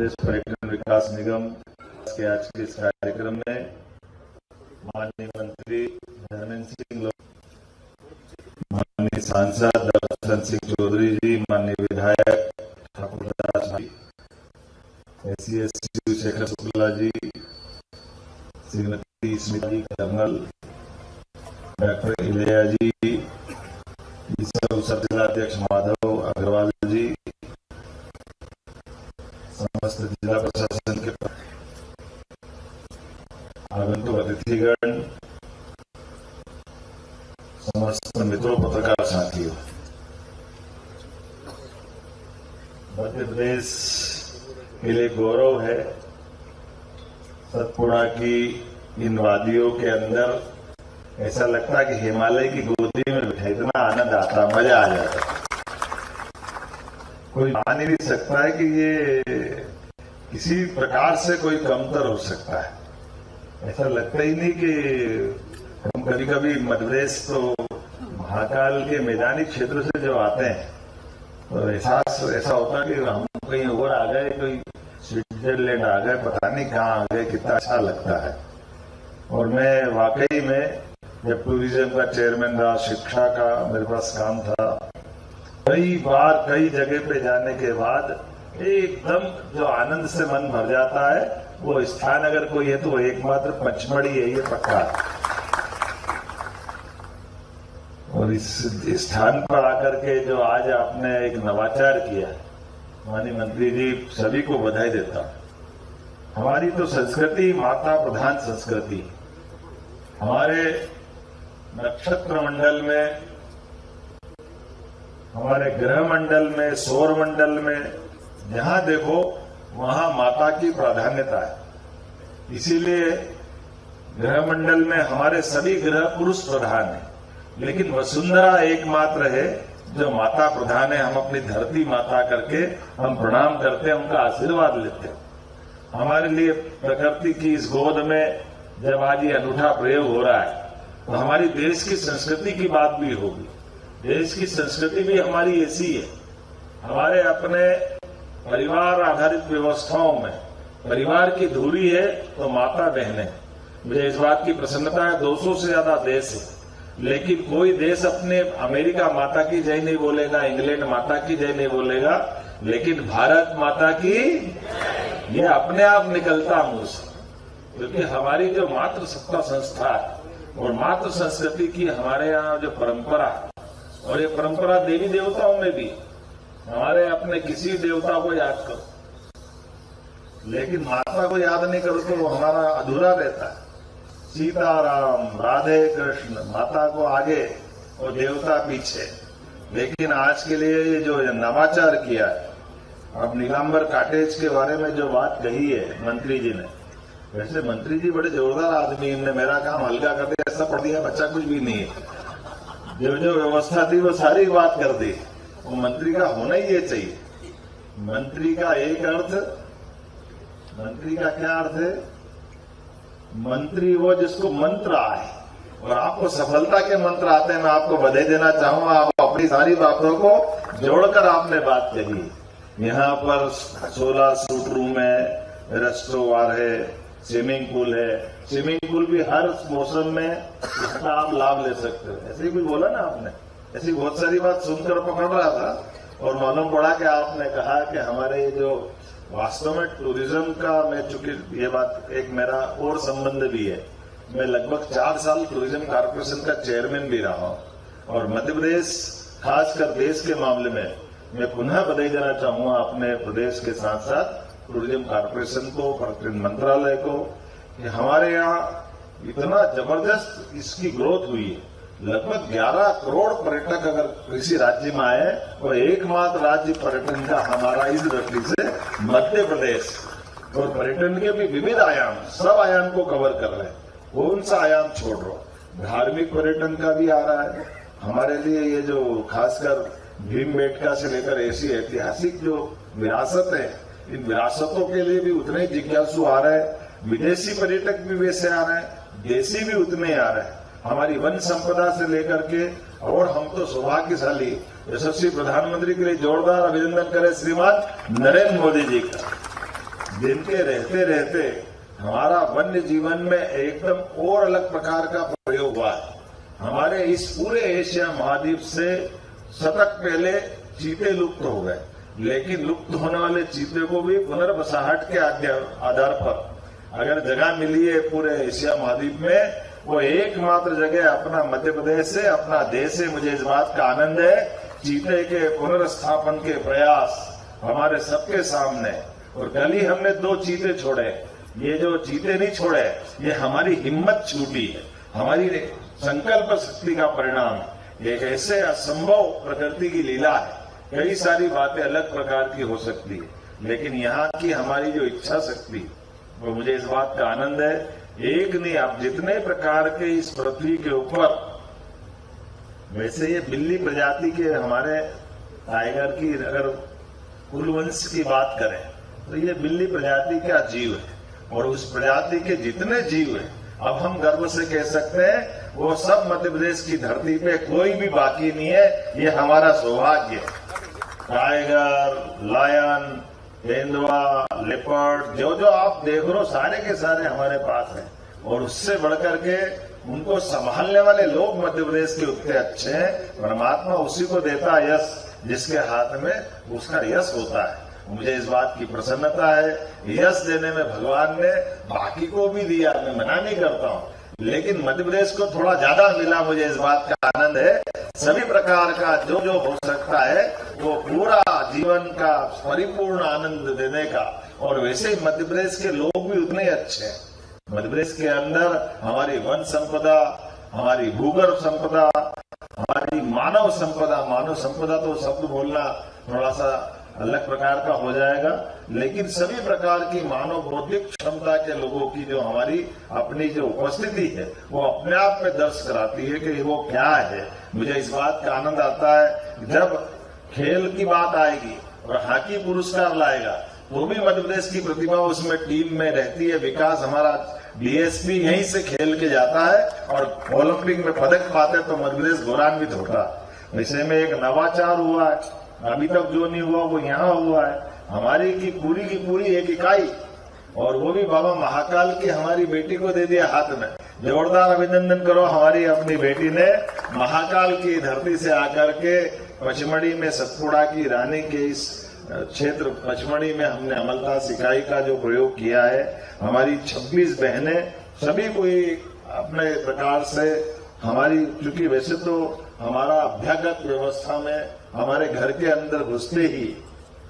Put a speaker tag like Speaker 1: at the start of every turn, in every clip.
Speaker 1: प्रदेश पर्यटन विकास निगम के आज के इस कार्यक्रम में माननीय मंत्री धर्मेंद्र सिंह, माननीय सांसद दर्शन सिंह चौधरी जी, माननीय विधायक ठाकुरदास जी, SC शेखर शुक्ला जी, श्रीमती स्मिता जी, कर्नल डॉक्टर इलैया जी, जिलाध्यक्ष माधव अग्रवाल जी, समस्त जिला प्रशासन के आगंतुक अतिथिगण, समस्त मित्रों, पत्रकार साथियों, मध्य प्रदेश के लिए गौरव है सतपुड़ा की इन वादियों के अंदर। ऐसा लगता है कि हिमालय की गोदी में बैठे, इतना आनंद आता, मजा आ जाता। कोई मान ही नहीं सकता है कि ये किसी प्रकार से कोई कमतर हो सकता है। ऐसा लगता ही नहीं कि हम कभी कभी मध्य प्रदेश तो महाकाल के मैदानी क्षेत्र से जो आते हैं तो एहसास ऐसा होता है कि हम कहीं और आ गए, कोई स्विट्जरलैंड आ गए, पता नहीं कहाँ आ गए, कितना अच्छा लगता है। और मैं वाकई में जब टूरिज्म का चेयरमैन रहा, शिक्षा का मेरे पास काम था, कई बार कई जगह पे जाने के बाद एकदम जो आनंद से मन भर जाता है, वो स्थान अगर कोई है तो वो एकमात्र पचमढ़ी है, ये पक्का। और इस स्थान पर आकर के जो आज आपने एक नवाचार किया, माननीय मंत्री जी, सभी को बधाई देता हूं। हमारी तो संस्कृति माता प्रधान संस्कृति। हमारे नक्षत्र मंडल में, हमारे ग्रह मंडल में, सौर मंडल में जहां देखो वहां माता की प्राधान्यता है। इसीलिए ग्रह मंडल में हमारे सभी ग्रह पुरुष प्रधान हैं, लेकिन वसुंधरा एकमात्र है जो माता प्रधान है। हम अपनी धरती माता करके हम प्रणाम करते हैं, उनका आशीर्वाद लेते हैं। हमारे लिए प्रकृति की इस गोद में जब आज ये अनूठा प्रयोग हो रहा है तो हमारी देश की संस्कृति की बात भी होगी। देश की संस्कृति भी हमारी ऐसी है। हमारे अपने परिवार आधारित व्यवस्थाओं में परिवार की धुरी है तो माता बहनें। मुझे इस बात की प्रसन्नता है, 200 से ज्यादा देश है, लेकिन कोई देश अपने अमेरिका माता की जय नहीं बोलेगा, इंग्लैंड माता की जय नहीं बोलेगा, लेकिन भारत माता की ये अपने आप निकलता मुंह से, क्योंकि हमारी जो मातृ सत्ता संस्था है और मातृ संस्कृति की हमारे यहाँ जो परंपरा, और ये परंपरा देवी देवताओं में भी, हमारे अपने किसी देवता को याद करो, लेकिन माता को याद नहीं करो तो वो हमारा अधूरा रहता है। सीताराम, राधे कृष्ण, माता को आगे और देवता पीछे। लेकिन आज के लिए ये जो नवाचार किया है, अब नीलांबर कॉटेज के बारे में जो बात कही है मंत्री जी ने, वैसे मंत्री जी बड़े जोरदार आदमी, इनने मेरा काम हल्का कर दिया, ऐसा पढ़ दिया बच्चा कुछ भी नहीं है। जो जो व्यवस्था थी वो सारी बात कर दी। वो मंत्री का होना ही ये चाहिए। मंत्री का एक अर्थ, मंत्री का क्या अर्थ है? मंत्री वो जिसको मंत्र आए, और आपको सफलता के मंत्र आते हैं। मैं आपको बधाई देना चाहूंगा, आप अपनी सारी बातों को जोड़कर आपने बात कही। यहाँ पर 16 सूट रूम है, रेस्टोरेंट है, स्विमिंग पूल है। स्विमिंग पूल भी हर मौसम में इसका आप लाभ ले सकते हो। ऐसे ही भी बोला ना आपने, ऐसी बहुत सारी बात सुनकर पकड़ रहा था और मालूम पड़ा कि आपने कहा कि हमारे जो वास्तव में टूरिज्म का, मैं चूंकि ये बात एक मेरा और संबंध भी है, मैं लगभग 4 साल टूरिज्म कॉर्पोरेशन का चेयरमैन भी रहा हूं। और मध्य प्रदेश खासकर देश के मामले में मैं पुनः बधाई देना चाहूंगा अपने प्रदेश के साथ साथ टूरिज्म कॉर्पोरेशन को, पर्यटन मंत्रालय को, कि हमारे यहाँ इतना जबरदस्त इसकी ग्रोथ हुई है। लगभग 11 करोड़ पर्यटक अगर किसी राज्य में आए, और एकमात्र राज्य पर्यटन का हमारा इस दृष्टि से मध्य प्रदेश। और पर्यटन के भी विविध आयाम, सब आयाम को कवर कर रहे हैं। कौन सा आयाम छोड़ रहा? धार्मिक पर्यटन का भी आ रहा है हमारे लिए। ये जो खासकर भीमबेटका से लेकर ऐसी ऐतिहासिक जो विरासत है, इन विरासतों के लिए भी उतने जिज्ञासु आ रहे हैं। विदेशी पर्यटक भी वैसे आ रहे हैं, देशी भी उतने आ रहे हैं। हमारी वन संपदा से लेकर के, और हम तो सौभाग्यशाली यशस्वी प्रधानमंत्री के लिए जोरदार अभिनंदन करें श्रीमान नरेंद्र मोदी जी का। जिनके रहते रहते हमारा वन्य जीवन में एकदम और अलग प्रकार का प्रयोग हुआ है। हमारे इस पूरे एशिया महाद्वीप से शतक पहले चीते लुप्त हो गए, लेकिन लुप्त होने वाले चीते को भी पुनर्वसाहट के आधार पर अगर जगह मिली है पूरे एशिया महाद्वीप में, वो एकमात्र जगह अपना मध्य प्रदेश से, अपना देश है। मुझे इस बात का आनंद है, चीते के पुनर्स्थापन के प्रयास हमारे सबके सामने। और कल ही हमने 2 चीते छोड़े। ये जो चीते नहीं छोड़े, ये हमारी हिम्मत छूटी है, हमारी संकल्प शक्ति का परिणाम है। एक ऐसे असंभव प्रकृति की लीला है। कई सारी बातें अलग प्रकार की हो सकती है, लेकिन यहाँ की हमारी जो इच्छा शक्ति, वो मुझे इस बात का आनंद है। एक नहीं, आप जितने प्रकार के इस पृथ्वी के ऊपर, वैसे ये बिल्ली प्रजाति के हमारे टाइगर की अगर कुलवंश की बात करें तो ये बिल्ली प्रजाति का जीव है, और उस प्रजाति के जितने जीव हैं, अब हम गर्व से कह सकते हैं वो सब मध्य प्रदेश की धरती पे कोई भी बाकी नहीं है। ये हमारा सौभाग्य है। टाइगर, लायन, तेंदुआ, लेपर्ड, जो जो आप देख रहे हो सारे के सारे हमारे पास हैं, और उससे बढ़कर के उनको संभालने वाले लोग मध्य प्रदेश के उतने अच्छे हैं। परमात्मा उसी को देता है यश, जिसके हाथ में उसका यश होता है। मुझे इस बात की प्रसन्नता है, यश देने में भगवान ने बाकी को भी दिया, मैं मना नहीं करता हूँ, लेकिन मध्य प्रदेश को थोड़ा ज्यादा मिला। मुझे इस बात का आनंद है। सभी प्रकार का जो जो हो सकता है वो पूरा जीवन का परिपूर्ण आनंद देने का, और वैसे ही मध्य प्रदेश के लोग भी उतने अच्छे हैं। मध्य प्रदेश के अंदर हमारी वन संपदा, हमारी भूगर्भ संपदा, हमारी मानव संपदा तो शब्द बोलना थोड़ा सा अलग प्रकार का हो जाएगा, लेकिन सभी प्रकार की मानव बौद्धिक क्षमता के लोगों की जो हमारी अपनी जो उपस्थिति है, वो अपने आप में दर्श कराती है कि वो क्या है। मुझे इस बात का आनंद आता है जब खेल की बात आएगी और हॉकी पुरस्कार लाएगा तो भी मध्य प्रदेश की प्रतिभा उसमें टीम में रहती है। विकास हमारा डीएसपी यहीं से खेल के जाता है और ओलंपिक में पदक पाते तो मध्य प्रदेश गौरवान्वित होता है। वैसे में एक नवाचार हुआ है, अभी तक जो नहीं हुआ वो यहाँ हुआ है। हमारी की पूरी एक इकाई, और वो भी बाबा महाकाल की हमारी बेटी को दे दिया हाथ में। जोरदार अभिनंदन करो, हमारी अपनी बेटी ने महाकाल की धरती से आकर के पचमढ़ी में सतपुड़ा की रानी के इस क्षेत्र पचमढ़ी में हमने अमलता इकाई का जो प्रयोग किया है। हमारी 26 बहनें सभी कोई अपने प्रकार से हमारी, चूंकि वैसे तो हमारा अभ्यागत व्यवस्था में हमारे घर के अंदर घुसते ही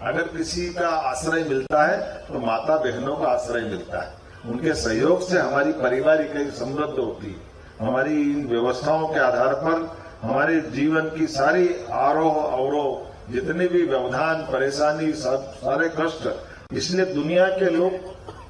Speaker 1: अगर किसी का आश्रय मिलता है तो माता बहनों का आश्रय मिलता है। उनके सहयोग से हमारी परिवार इकाई समृद्ध होती है। हमारी इन व्यवस्थाओं के आधार पर हमारे जीवन की सारी आरोह अवरोह, जितने भी व्यवधान, परेशानी, सब सारे कष्ट, इसलिए दुनिया के लोग,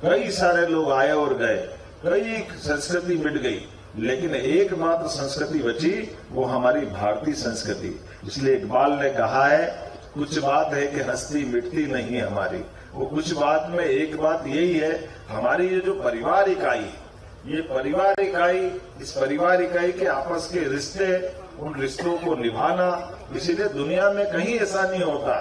Speaker 1: कई सारे लोग आए और गए, कई संस्कृति मिट गई, लेकिन एकमात्र संस्कृति बची, वो हमारी भारतीय संस्कृति। इसलिए इकबाल ने कहा है, कुछ बात है कि हस्ती मिटती नहीं है हमारी। वो कुछ बात में एक बात यही है, हमारी ये जो परिवार इकाई, ये परिवार इकाई, इस परिवार इकाई के आपस के रिश्ते, उन रिश्तों को निभाना। इसीलिए दुनिया में कहीं ऐसा नहीं होता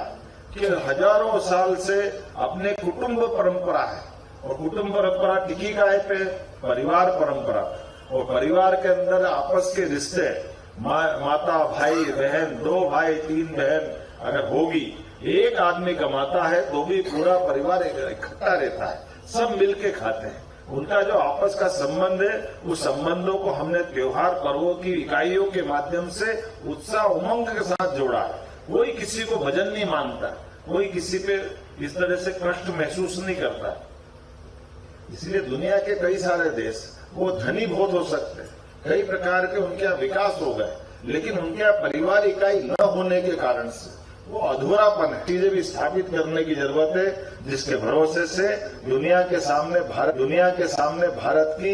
Speaker 1: कि हजारों साल से अपने कुटुंब परंपरा है, और कुटुंब परंपरा टिकी का है पे परिवार परंपरा, और परिवार के अंदर आपस के रिश्ते, माता भाई बहन, 2 भाई 3 बहन अगर होगी, एक आदमी कमाता है तो भी पूरा परिवार इकट्ठा रहता है, सब मिलके खाते हैं। उनका जो आपस का संबंध है, उस संबंधों को हमने त्योहार पर्वों की इकाइयों के माध्यम से उत्साह उमंग के साथ जोड़ा है। कोई किसी को भजन नहीं मानता, कोई किसी पे इस तरह से कष्ट महसूस नहीं करता। इसलिए दुनिया के कई सारे देश वो धनी बहुत हो सकते हैं, कई प्रकार के उनके यहाँ विकास हो गए, लेकिन उनके यहाँ परिवार इकाई न होने के कारण से वो अधूरापन है। चीजें भी स्थापित करने की जरूरत है, जिसके भरोसे से दुनिया के सामने भारत की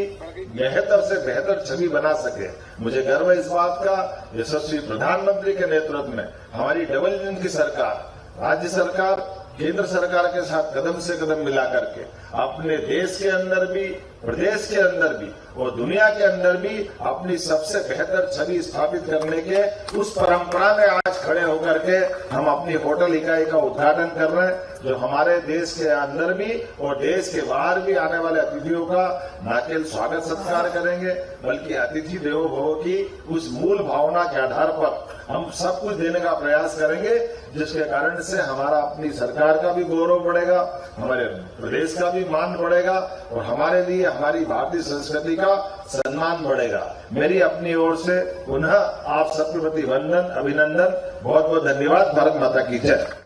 Speaker 1: बेहतर से बेहतर छवि बना सके। मुझे गर्व है इस बात का, यशस्वी प्रधानमंत्री के नेतृत्व में हमारी डबल इंजन की सरकार, राज्य सरकार केंद्र सरकार के साथ कदम से कदम मिला करके अपने देश के अंदर भी प्रदेश के अंदर भी और दुनिया के अंदर भी अपनी सबसे बेहतर छवि स्थापित करने के उस परंपरा में आज खड़े होकर के हम अपनी होटल इकाई का उद्घाटन कर रहे हैं, जो हमारे देश के अंदर भी और देश के बाहर भी आने वाले अतिथियों का न केवल स्वागत सत्कार करेंगे, बल्कि अतिथि देवो भव की उस मूल भावना के आधार पर हम सब कुछ देने का प्रयास करेंगे, जिसके कारण से हमारा अपनी सरकार का भी गौरव बढ़ेगा, हमारे प्रदेश का भी मान बढ़ेगा और हमारे लिए हमारी भारतीय संस्कृति का सम्मान बढ़ेगा। मेरी अपनी ओर से पुनः आप सबके प्रति वंदन, अभिनंदन, बहुत बहुत धन्यवाद। भारत माता की जय।